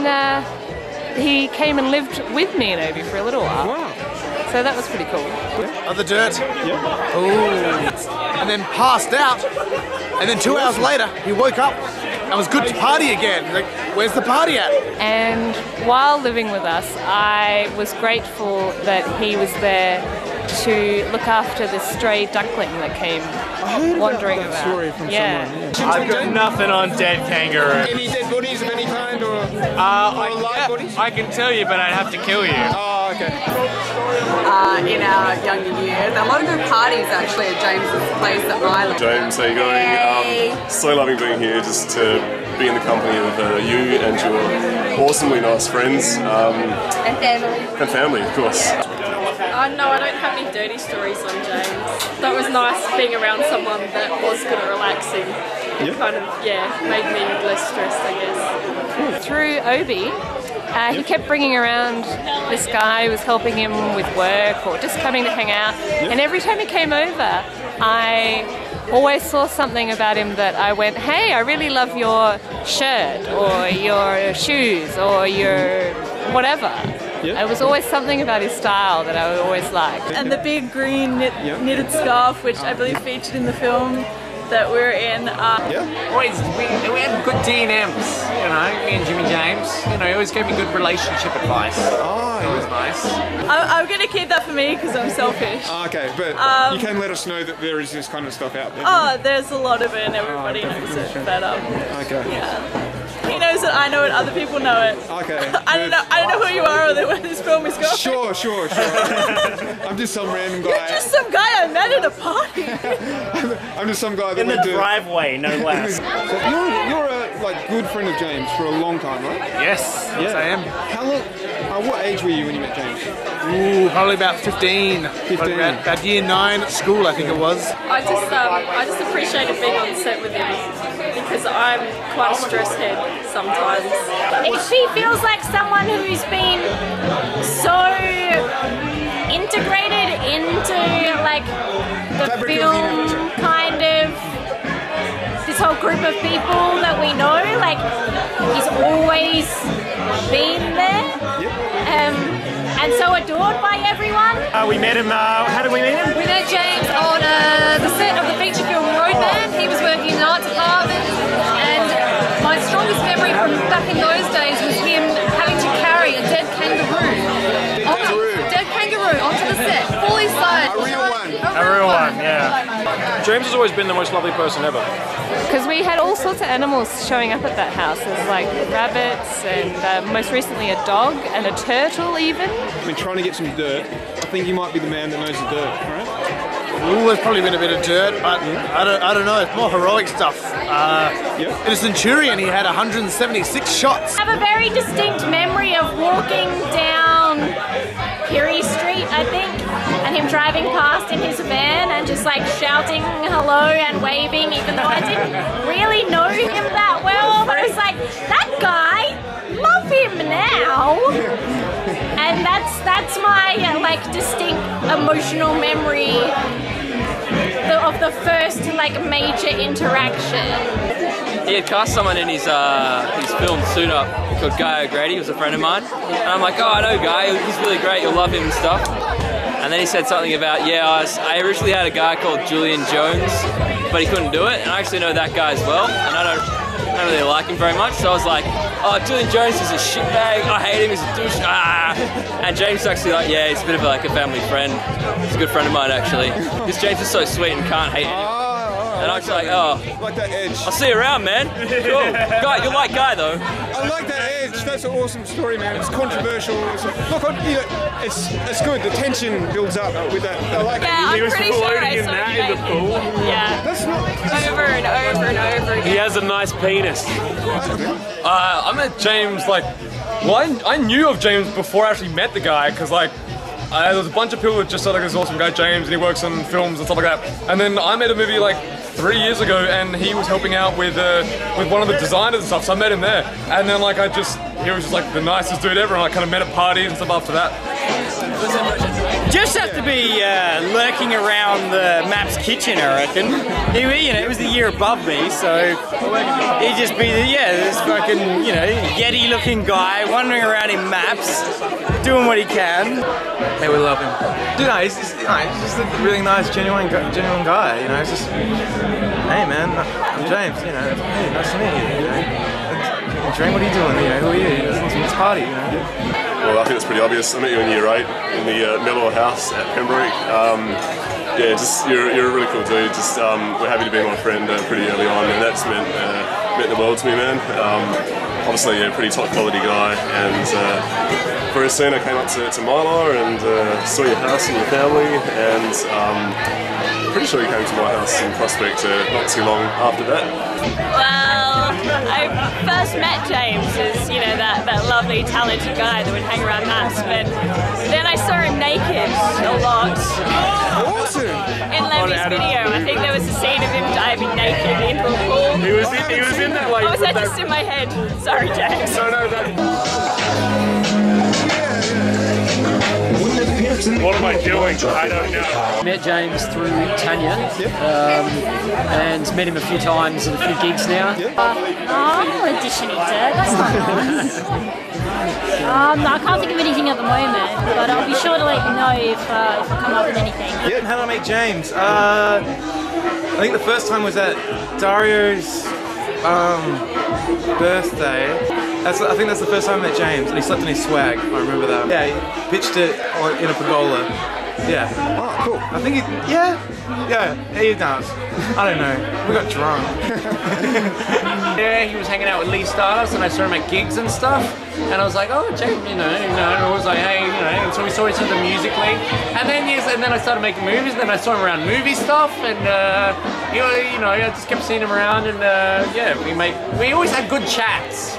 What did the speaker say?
then he came and lived with me and Obi for a little while. Wow. So that was pretty cool. Of the dirt. Yeah. Ooh. And then passed out. And then 2 hours later, he woke up and was good to party again. Like, where's the party at? And while living with us, I was grateful that he was there to look after this stray duckling that came wandering that about. story from someone. Yeah. I've got nothing on dead kangaroo. Any dead bodies of any kind, or live bodies? I can tell you, but I'd have to kill you. Oh, okay. In our younger years, a lot of good parties actually at James's place at Ryland. James, how you going? So loving being here, just to be in the company of you and your awesomely nice friends. And family. And family, of course. No, I don't have any dirty stories on James. That was nice being around someone that was good at relaxing. It kind of, made me less stressed, I guess. Through Obi, he kept bringing around this guy who was helping him with work or just coming to hang out. And every time he came over, I always saw something about him that I went, hey, I really love your shirt or your shoes or your whatever. Yeah. It was always something about his style that I always liked. And the big green knitted scarf, which I believe featured in the film that we're in. Always, we had good D&Ms, you know, me and Jimmy James. You know, he always gave me good relationship advice. Oh, It was nice. I'm going to keep that for me because I'm selfish. Okay, but you can let us know that there is this kind of stuff out there. Oh, there's a lot of it and everybody knows it. But Okay. yeah. He knows it, I know it, other people know it. Okay. I don't know who you are or where this film is going. Sure. I'm just some random guy. You're just some guy I met at a party. I'm just some guy that In the went to... driveway, no less. So you're a good friend of James for a long time, right? Yes, Yeah. I am. How long? What age were you when you met James? Ooh, probably about 15. 15. About year 9 at school, I think it was. I just appreciated being on set with him because I'm quite a stress head sometimes. She feels like someone who's been so integrated into like the film kind of this whole group of people that we know. Like he's always been there. And so adored by everyone. We met him, how did we meet him? We met James on the set of the feature film Roadman. He was working in the art department, and my strongest memory from back in those days was him having to carry a dead kangaroo onto the set, fully sized. A real one. A real one, yeah. James has always been the most lovely person ever. Because we had all sorts of animals showing up at that house. There's like rabbits and most recently a dog and a turtle even. I've been trying to get some dirt. I think you might be the man that knows the dirt, right? Ooh, there's probably been a bit of dirt, but I don't know. It's more heroic stuff. In a Centurion, he had 176 shots. I have a very distinct memory of walking down Pirie Street, I think, and him driving past in his van and just like shouting hello and waving, even though I didn't really know him that well, but I was like, that guy, love him now. And that's my like distinct emotional memory of the first like major interaction. He had cast someone in his film Suit Up called Guy O'Grady. He was a friend of mine. And I'm like, oh, I know Guy, he's really great, you'll love him and stuff. And then he said something about, I originally had a guy called Julian Jones, but he couldn't do it. And I actually know that guy as well, and I don't really like him very much. So I was like, oh, Julian Jones is a shitbag, I hate him, he's a douche, And James is actually like, yeah, he's a bit of like a family friend. He's a good friend of mine actually. Because James is so sweet and can't hate anyone. And I'm just like, oh. Like that edge. I'll see you around, man. Cool. Guy, you like Guy though. I like that edge. That's an awesome story, man. It's controversial. It's good. The tension builds up with that. I like Yeah, He I'm was pretty sure floating I in saw that you in the guys pool. Yeah. That's not. Over and over and over again. He has a nice penis. I met James I knew of James before I actually met the guy, because there was a bunch of people that just said like this awesome guy James and he works on films and stuff like that. And then I made a movie like 3 years ago and he was helping out with one of the designers and stuff, so I met him there. And then he was just like the nicest dude ever, and I kind of met at parties and stuff after that. First impression. Just have to be lurking around the Maps kitchen, I reckon. It was the year above me, so he'd just be this fucking, Yeti-looking guy wandering around in Maps, doing what he can. Hey, we love him. Dude, no, he's just a really nice, genuine guy. It's just, hey man, I'm James. Hey, nice to meet you. Dream, what are you doing? Who are you? Let's party. Well, I think it's pretty obvious. I met you in year 8 in the Mellor House at Pembroke. You're a really cool dude. We're happy to be my friend pretty early on, and that's meant the world to me, man. Obviously, a pretty top quality guy, and very soon I came up to Mylar and saw your house and your family, and pretty sure you came to my house in Prospect not too long after that. Well, I first met James as, that lovely, talented guy that would hang around Maps, but then I saw him naked a lot. Awesome! In Lemmy's video, I think there was a scene of him diving naked into a pool. He was in that, like... Oh, was that just in my head? Sorry, James. What am I doing? I don't know. Met James through Tanya, and met him a few times at a few gigs now. I'll audition into it. That's not nice. I can't think of anything at the moment, but I'll be sure to let you know if I come up with anything. Yeah, how did I meet James? I think the first time was at Dario's birthday. I think that's the first time I met James, and he slept in his swag. I remember that. Yeah, he pitched it in a pergola. Yeah. Oh, cool. I think he does. I don't know. We got drunk. Yeah, he was hanging out with Lee Stardust, and I saw him at gigs and stuff. And I was like, oh, James, and I was like, hey, and so we saw each other musically. And then I started making movies, and then I saw him around movie stuff, and I just kept seeing him around, and we always had good chats.